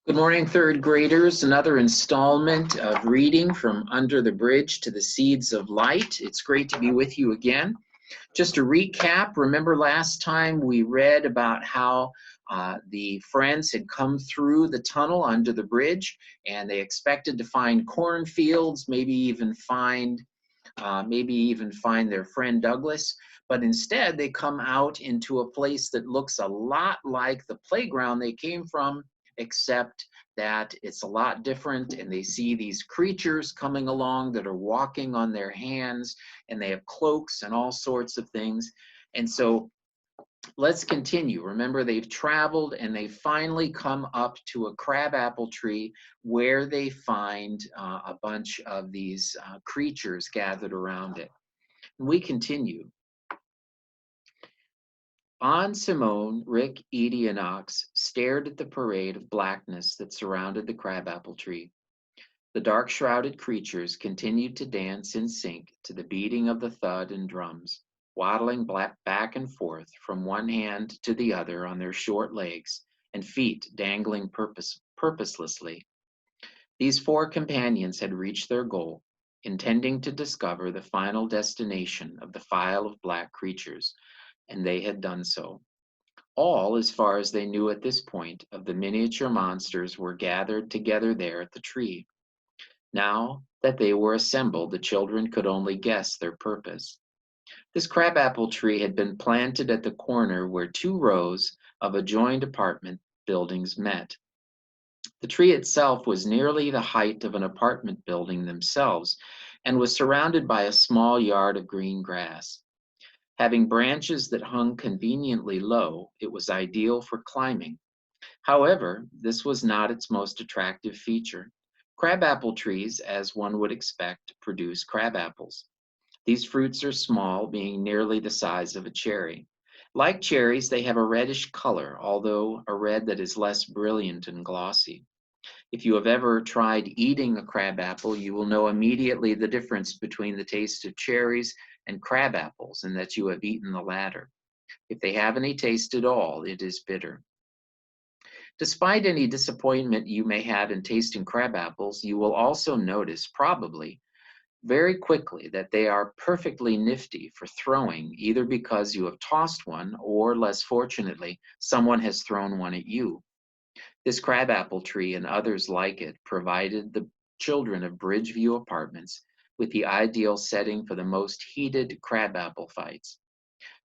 Good morning, third graders. Another installment of reading from Under the Bridge to the Seeds of Light. It's great to be with you again. Just to recap, remember last time we read about how the friends had come through the tunnel under the bridge and they expected to find cornfields, maybe even find their friend Douglas. But instead, they come out into a place that looks a lot like the playground they came from, except that it's a lot different. And they see these creatures coming along that are walking on their hands, and they have cloaks and all sorts of things. And so let's continue. Remember, they've traveled and they finally come up to a crabapple tree where they find a bunch of these creatures gathered around it. And we continue. On Simone, Rick, Edie, and Ox stared at the parade of blackness that surrounded the crabapple tree. The dark shrouded creatures continued to dance in sync to the beating of the thud and drums, waddling back and forth from one hand to the other on their short legs and feet dangling purposelessly. These four companions had reached their goal, intending to discover the final destination of the file of black creatures, and they had done so. All, as far as they knew at this point, of the miniature monsters were gathered together there at the tree. Now that they were assembled, the children could only guess their purpose. This crabapple tree had been planted at the corner where two rows of adjoined apartment buildings met. The tree itself was nearly the height of an apartment building themselves and was surrounded by a small yard of green grass. Having branches that hung conveniently low, it was ideal for climbing. However, this was not its most attractive feature. Crabapple trees, as one would expect, produce crabapples. These fruits are small, being nearly the size of a cherry. Like cherries, they have a reddish color, although a red that is less brilliant and glossy. If you have ever tried eating a crabapple, you will know immediately the difference between the taste of cherries and crabapples, and that you have eaten the latter. If they have any taste at all, it is bitter. Despite any disappointment you may have in tasting crabapples, you will also notice, probably, very quickly that they are perfectly nifty for throwing, either because you have tossed one or, less fortunately, someone has thrown one at you. This crabapple tree and others like it provided the children of Bridgeview Apartments with the ideal setting for the most heated crabapple fights.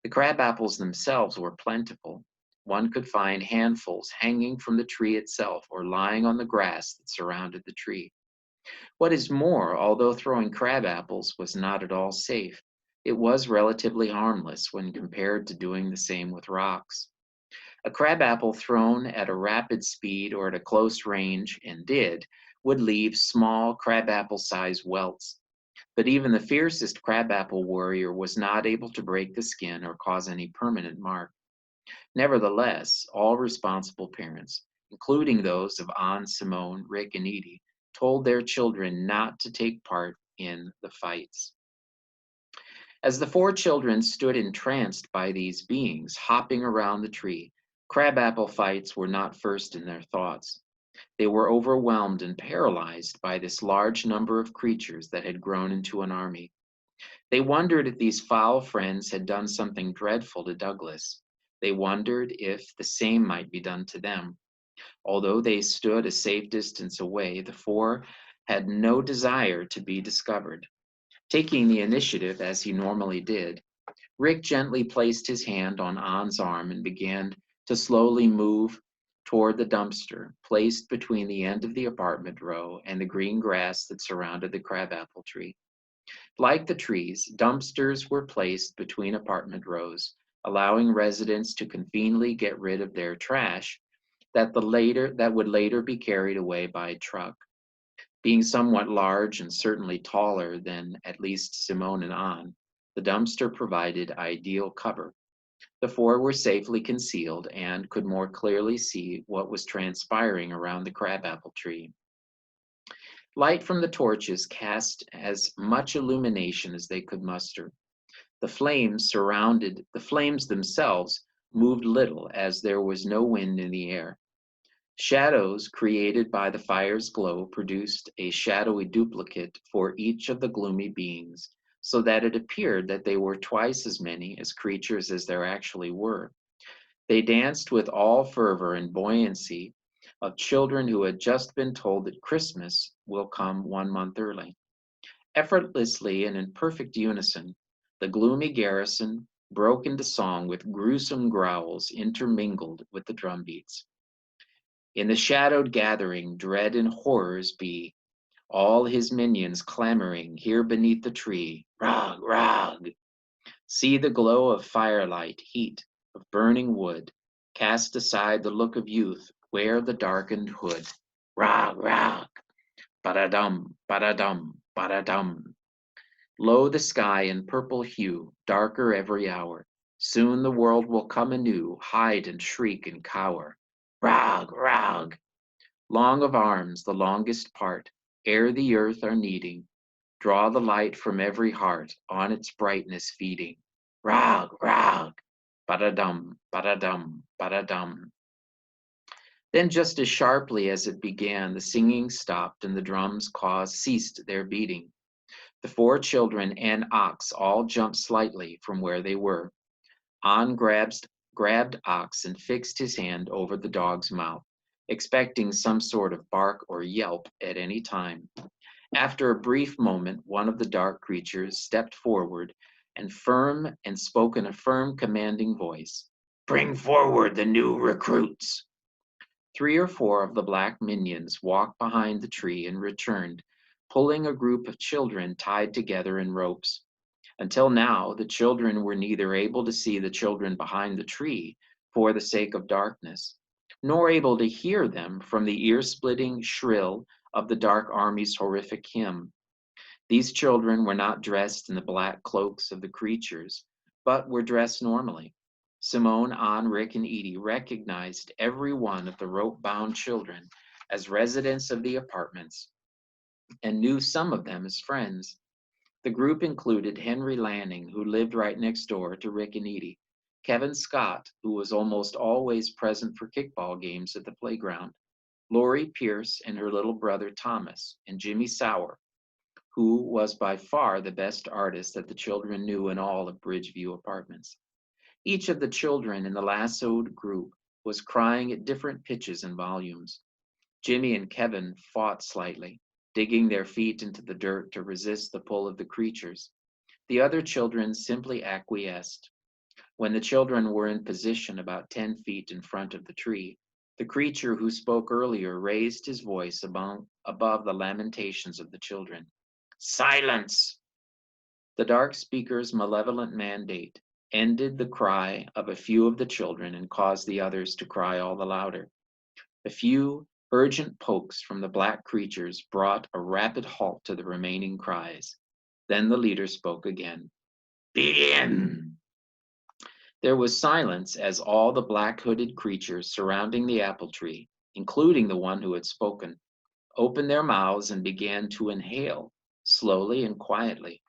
The crabapples themselves were plentiful. One could find handfuls hanging from the tree itself or lying on the grass that surrounded the tree. What is more, although throwing crabapples was not at all safe, it was relatively harmless when compared to doing the same with rocks. A crabapple thrown at a rapid speed or at a close range, and would leave small crabapple-sized welts. But even the fiercest crabapple warrior was not able to break the skin or cause any permanent mark. Nevertheless, all responsible parents, including those of Anne, Simone, Rick, and Edie, told their children not to take part in the fights. As the four children stood entranced by these beings hopping around the tree, crabapple fights were not first in their thoughts. They were overwhelmed and paralyzed by this large number of creatures that had grown into an army. They wondered if these foul friends had done something dreadful to Douglas. They wondered if the same might be done to them. Although they stood a safe distance away, the four had no desire to be discovered. Taking the initiative, as he normally did, Rick gently placed his hand on An's arm and began to slowly move toward the dumpster placed between the end of the apartment row and the green grass that surrounded the crabapple tree. Like the trees, dumpsters were placed between apartment rows, allowing residents to conveniently get rid of their trash that would later be carried away by a truck. Being somewhat large and certainly taller than at least Simone and Anne, the dumpster provided ideal cover. The four were safely concealed and could more clearly see what was transpiring around the crabapple tree. Light from the torches cast as much illumination as they could muster. The flames themselves moved little as there was no wind in the air. Shadows created by the fire's glow produced a shadowy duplicate for each of the gloomy beings, so that it appeared that they were twice as many as creatures as there actually were. They danced with all fervor and buoyancy of children who had just been told that Christmas will come 1 month early. Effortlessly and in perfect unison, the gloomy garrison broke into song with gruesome growls intermingled with the drum beats. In the shadowed gathering, dread and horrors be, all his minions clamoring here beneath the tree. Rog, rog! See the glow of firelight, heat of burning wood. Cast aside the look of youth, wear the darkened hood. Rog, rog! Ba-da-dum, ba-da-dum, ba-da-dum. Lo the sky in purple hue, darker every hour. Soon the world will come anew, hide and shriek and cower. Rog, rog! Long of arms, the longest part, ere the earth are needing, draw the light from every heart, on its brightness feeding. Rog, rog! Ba-da-dum, ba-da-dum, ba-da-dum. Then just as sharply as it began, the singing stopped and the drums' claws ceased their beating. The four children and Ox all jumped slightly from where they were. On grabbed Ox and fixed his hand over the dog's mouth, expecting some sort of bark or yelp at any time. After a brief moment, one of the dark creatures stepped forward and spoke in a firm, commanding voice. Bring forward the new recruits. 3 or 4 of the black minions walked behind the tree and returned, pulling a group of children tied together in ropes. Until now, the children were neither able to see the children behind the tree for the sake of darkness, nor able to hear them from the ear-splitting shrill of the dark army's horrific hymn. These children were not dressed in the black cloaks of the creatures, but were dressed normally. Simone, Anne, Rick, and Edie recognized every one of the rope-bound children as residents of the apartments and knew some of them as friends. The group included Henry Lanning, who lived right next door to Rick and Edie, Kevin Scott, who was almost always present for kickball games at the playground, Lori Pierce and her little brother Thomas, and Jimmy Sauer, who was by far the best artist that the children knew in all of Bridgeview Apartments. Each of the children in the lassoed group was crying at different pitches and volumes. Jimmy and Kevin fought slightly, digging their feet into the dirt to resist the pull of the creatures. The other children simply acquiesced. When the children were in position about 10 feet in front of the tree, the creature who spoke earlier raised his voice above the lamentations of the children. Silence! The dark speaker's malevolent mandate ended the cry of a few of the children and caused the others to cry all the louder. A few urgent pokes from the black creatures brought a rapid halt to the remaining cries. Then the leader spoke again. Begin! There was silence as all the black-hooded creatures surrounding the apple tree, including the one who had spoken, opened their mouths and began to inhale, slowly and quietly.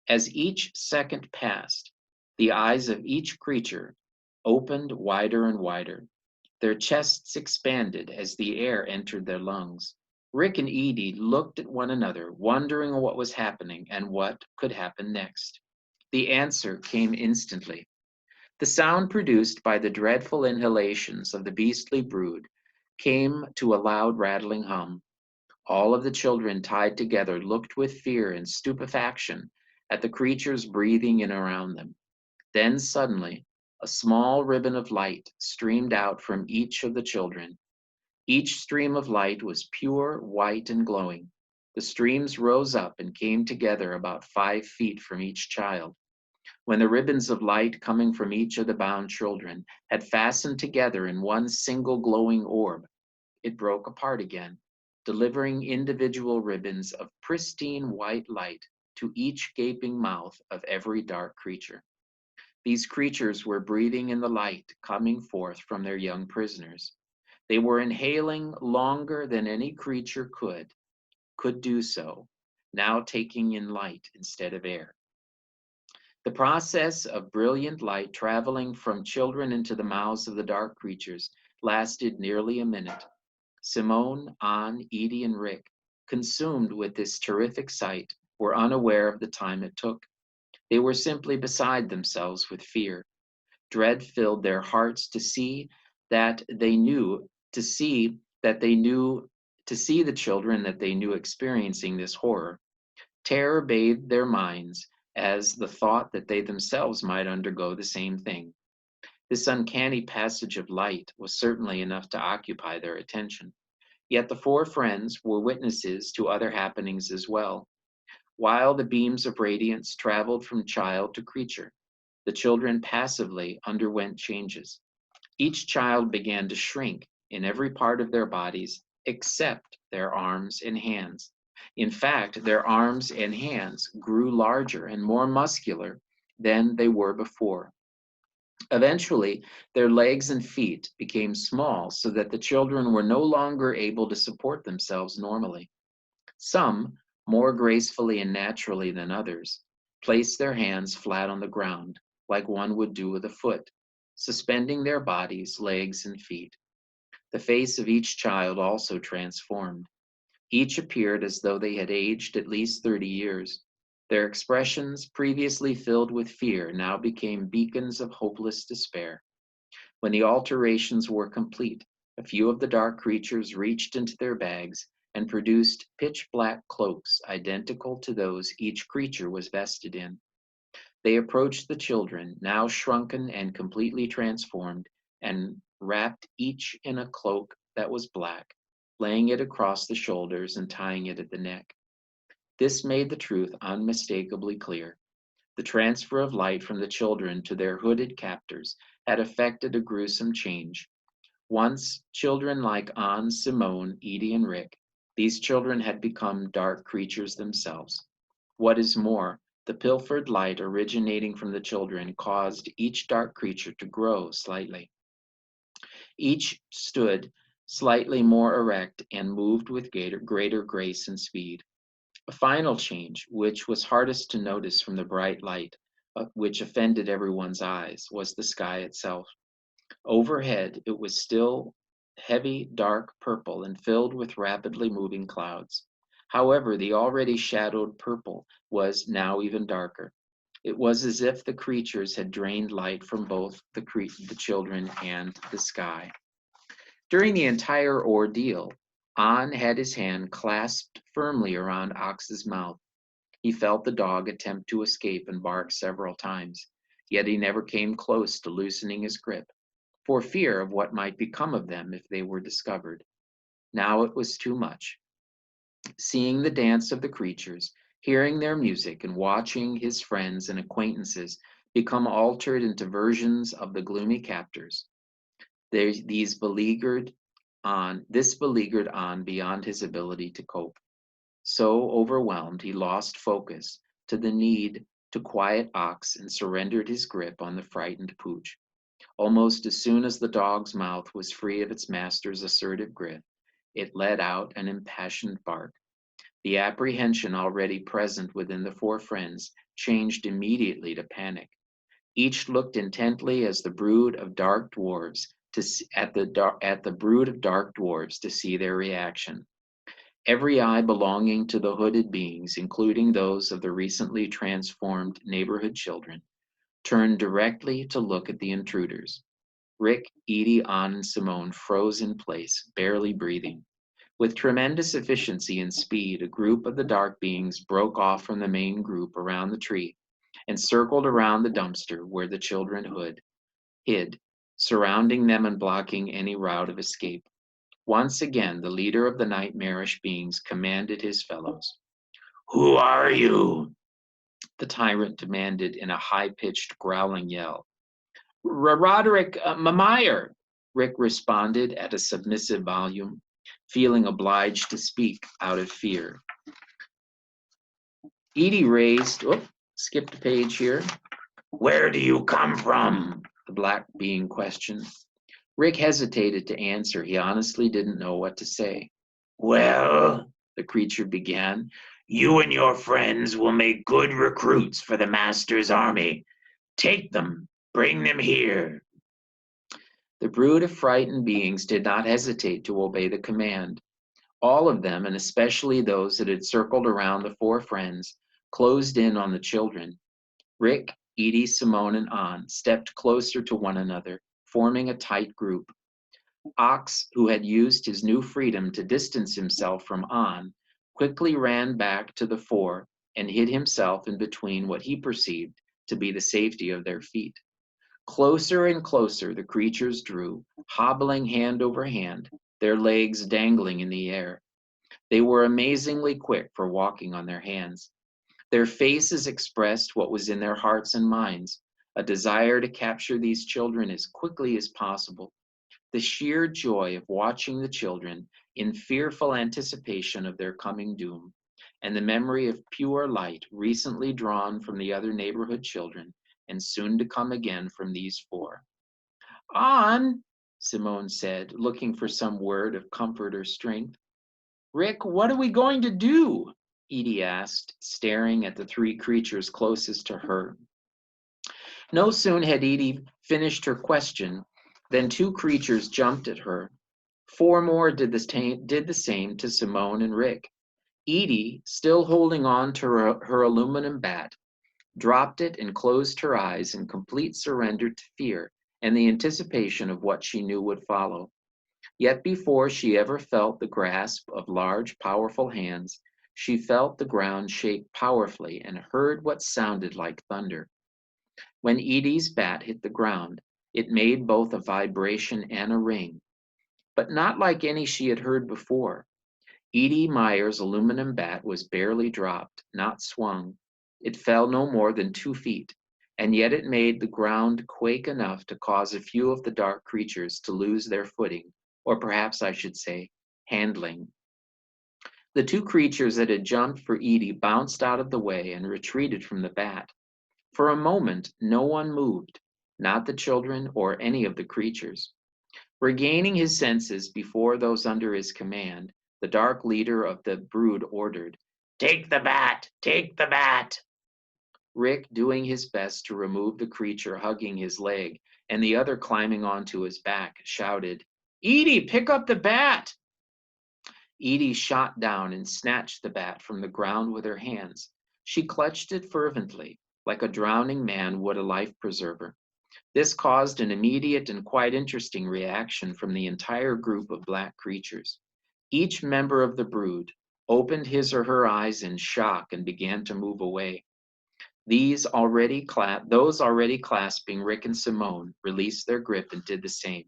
As each second passed, the eyes of each creature opened wider and wider. Their chests expanded as the air entered their lungs. Rick and Edie looked at one another, wondering what was happening and what could happen next. The answer came instantly. The sound produced by the dreadful inhalations of the beastly brood came to a loud rattling hum. All of the children tied together looked with fear and stupefaction at the creatures breathing in around them. Then suddenly, a small ribbon of light streamed out from each of the children. Each stream of light was pure, white, and glowing. The streams rose up and came together about 5 feet from each child. When the ribbons of light coming from each of the bound children had fastened together in one single glowing orb, it broke apart again, delivering individual ribbons of pristine white light to each gaping mouth of every dark creature. These creatures were breathing in the light coming forth from their young prisoners. They were inhaling longer than any creature could do so, now taking in light instead of air. The process of brilliant light traveling from children into the mouths of the dark creatures lasted nearly a minute. Simone, Anne, Edie, and Rick, consumed with this terrific sight, were unaware of the time it took. They were simply beside themselves with fear. Dread filled their hearts that they knew, to see that they knew, to see the children that they knew experiencing this horror. Terror bathed their minds as the thought that they themselves might undergo the same thing. This uncanny passage of light was certainly enough to occupy their attention. Yet the four friends were witnesses to other happenings as well. While the beams of radiance traveled from child to creature, the children passively underwent changes. Each child began to shrink in every part of their bodies except their arms and hands. In fact, their arms and hands grew larger and more muscular than they were before. Eventually, their legs and feet became small so that the children were no longer able to support themselves normally. Some, more gracefully and naturally than others, placed their hands flat on the ground, like one would do with a foot, suspending their bodies, legs, and feet. The face of each child also transformed. Each appeared as though they had aged at least 30 years. Their expressions, previously filled with fear, now became beacons of hopeless despair. When the alterations were complete, a few of the dark creatures reached into their bags and produced pitch black cloaks identical to those each creature was vested in. They approached the children, now shrunken and completely transformed, and wrapped each in a cloak that was black, laying it across the shoulders and tying it at the neck. This made the truth unmistakably clear. The transfer of light from the children to their hooded captors had effected a gruesome change. Once children like Anne, Simone, Edie, and Rick, these children had become dark creatures themselves. What is more, the pilfered light originating from the children caused each dark creature to grow slightly. Each stood slightly more erect and moved with greater grace and speed. A final change, which was hardest to notice from the bright light, which offended everyone's eyes, was the sky itself. Overhead, it was still heavy, dark purple and filled with rapidly moving clouds. However, the already shadowed purple was now even darker. It was as if the creatures had drained light from both the children and the sky. During the entire ordeal, An had his hand clasped firmly around Ox's mouth. He felt the dog attempt to escape and bark several times, yet he never came close to loosening his grip, for fear of what might become of them if they were discovered. Now it was too much. Seeing the dance of the creatures, hearing their music, and watching his friends and acquaintances become altered into versions of the gloomy captors, this beleaguered on beyond his ability to cope. So overwhelmed, he lost focus to the need to quiet Ox and surrendered his grip on the frightened pooch. Almost as soon as the dog's mouth was free of its master's assertive grip, it let out an impassioned bark. The apprehension already present within the four friends changed immediately to panic. Each looked intently as the brood of dark dwarves at the brood of dark dwarves to see their reaction. Every eye belonging to the hooded beings, including those of the recently transformed neighborhood children, turned directly to look at the intruders. Rick, Edie, Ann, and Simone froze in place, barely breathing. With tremendous efficiency and speed, a group of the dark beings broke off from the main group around the tree and circled around the dumpster where the children hid, surrounding them and blocking any route of escape. Once again, the leader of the nightmarish beings commanded his fellows. "Who are you?" the tyrant demanded in a high-pitched, growling yell. "Roderick Meyer," Rick responded at a submissive volume, feeling obliged to speak out of fear. Edie skipped a page here. "Where do you come from?" the black being questioned. Rick hesitated to answer. He honestly didn't know what to say. "Well," the creature began, "you and your friends will make good recruits for the Master's army. Take them, bring them here." The brood of frightened beings did not hesitate to obey the command. All of them, and especially those that had circled around the four friends, closed in on the children. Rick, Edie, Simone, and An stepped closer to one another, forming a tight group. Ox, who had used his new freedom to distance himself from An, quickly ran back to the fore and hid himself in between what he perceived to be the safety of their feet. Closer and closer the creatures drew, hobbling hand over hand, their legs dangling in the air. They were amazingly quick for walking on their hands. Their faces expressed what was in their hearts and minds, a desire to capture these children as quickly as possible. The sheer joy of watching the children in fearful anticipation of their coming doom, and the memory of pure light recently drawn from the other neighborhood children and soon to come again from these four. On, Simone said, looking for some word of comfort or strength. Rick, what are we going to do? Edie asked, staring at the three creatures closest to her. No sooner had Edie finished her question than two creatures jumped at her. Four more did the same to Simone and Rick. Edie, still holding on to her aluminum bat, dropped it and closed her eyes in complete surrender to fear and the anticipation of what she knew would follow. Yet before she ever felt the grasp of large, powerful hands, she felt the ground shake powerfully and heard what sounded like thunder. When Edie's bat hit the ground, it made both a vibration and a ring, but not like any she had heard before. Edie Meyer's aluminum bat was barely dropped, not swung. It fell no more than 2 feet, and yet it made the ground quake enough to cause a few of the dark creatures to lose their footing, or perhaps I should say, handling. The two creatures that had jumped for Edie bounced out of the way and retreated from the bat. For a moment, no one moved, not the children or any of the creatures. Regaining his senses before those under his command, the dark leader of the brood ordered, "Take the bat! Take the bat!" Rick, doing his best to remove the creature hugging his leg and the other climbing onto his back, shouted, "Edie, pick up the bat!" Edie shot down and snatched the bat from the ground with her hands. She clutched it fervently, like a drowning man would a life preserver. This caused an immediate and quite interesting reaction from the entire group of black creatures. Each member of the brood opened his or her eyes in shock and began to move away. Those already clasping Rick and Simone released their grip and did the same.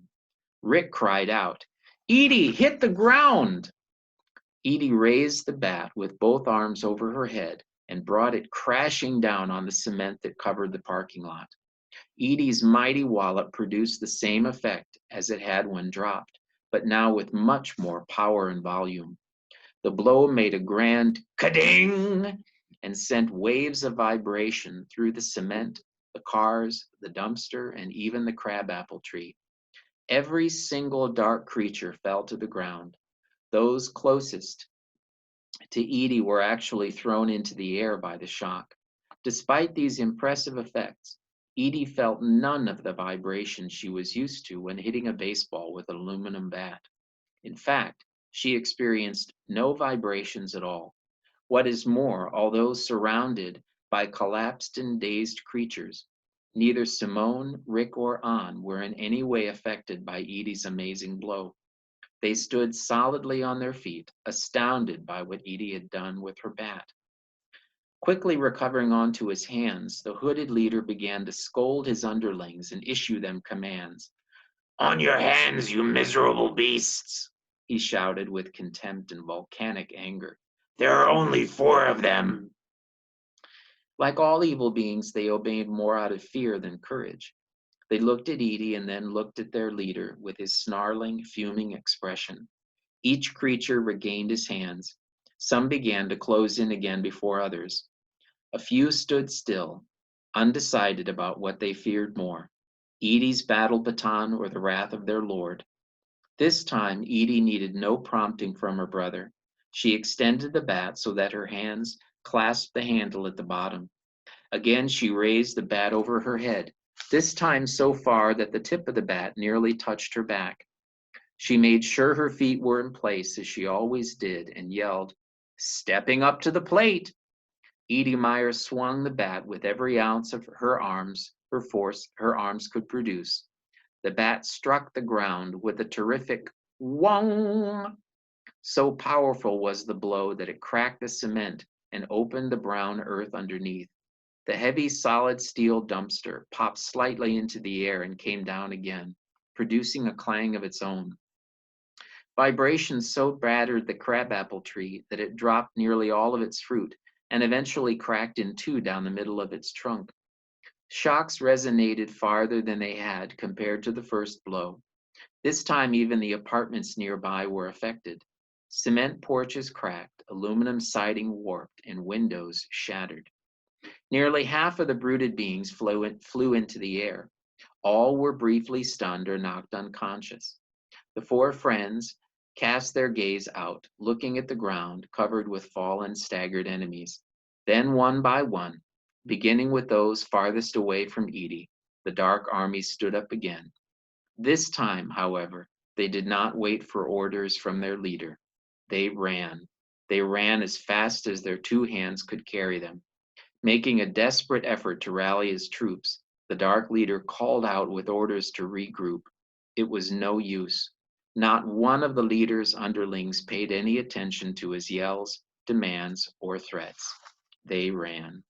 Rick cried out, "Edie, hit the ground!" Edie raised the bat with both arms over her head and brought it crashing down on the cement that covered the parking lot. Edie's mighty wallop produced the same effect as it had when dropped, but now with much more power and volume. The blow made a grand ka-ding and sent waves of vibration through the cement, the cars, the dumpster, and even the crabapple tree. Every single dark creature fell to the ground. Those closest to Edie were actually thrown into the air by the shock. Despite these impressive effects, Edie felt none of the vibration she was used to when hitting a baseball with an aluminum bat. In fact, she experienced no vibrations at all. What is more, although surrounded by collapsed and dazed creatures, neither Simone, Rick, or An were in any way affected by Edie's amazing blow. They stood solidly on their feet, astounded by what Edie had done with her bat. Quickly recovering onto his hands, the hooded leader began to scold his underlings and issue them commands. "On your hands, you miserable beasts!" he shouted with contempt and volcanic anger. "There are only 4 of them." Like all evil beings, they obeyed more out of fear than courage. They looked at Edie and then looked at their leader with his snarling, fuming expression. Each creature regained his hands. Some began to close in again before others. A few stood still, undecided about what they feared more, Edie's battle baton or the wrath of their lord. This time, Edie needed no prompting from her brother. She extended the bat so that her hands clasped the handle at the bottom. Again, she raised the bat over her head, this time so far that the tip of the bat nearly touched her back. She made sure her feet were in place, as she always did, and yelled, "Stepping up to the plate!" Edie Meyer swung the bat with every ounce of her force her arms could produce. The bat struck the ground with a terrific "whong." So powerful was the blow that it cracked the cement and opened the brown earth underneath. The heavy solid steel dumpster popped slightly into the air and came down again, producing a clang of its own. Vibrations so battered the crabapple tree that it dropped nearly all of its fruit and eventually cracked in two down the middle of its trunk. Shocks resonated farther than they had compared to the first blow. This time even the apartments nearby were affected. Cement porches cracked, aluminum siding warped, and windows shattered. Nearly half of the brooded beings flew into the air. All were briefly stunned or knocked unconscious. The four friends cast their gaze out, looking at the ground covered with fallen, staggered enemies. Then one by one, beginning with those farthest away from Edie, the dark army stood up again. This time, however, they did not wait for orders from their leader. They ran. They ran as fast as their two hands could carry them. Making a desperate effort to rally his troops, the dark leader called out with orders to regroup. It was no use. Not one of the leader's underlings paid any attention to his yells, demands, or threats. They ran.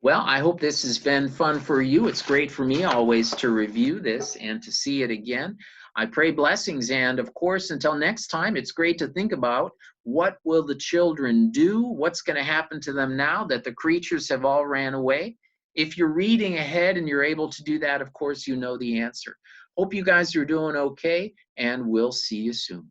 Well, I hope this has been fun for you. It's great for me always to review this and to see it again. I pray blessings, and of course, until next time, it's great to think about what will the children do? What's going to happen to them now that the creatures have all ran away? If you're reading ahead and you're able to do that, of course, you know the answer. Hope you guys are doing okay, and we'll see you soon.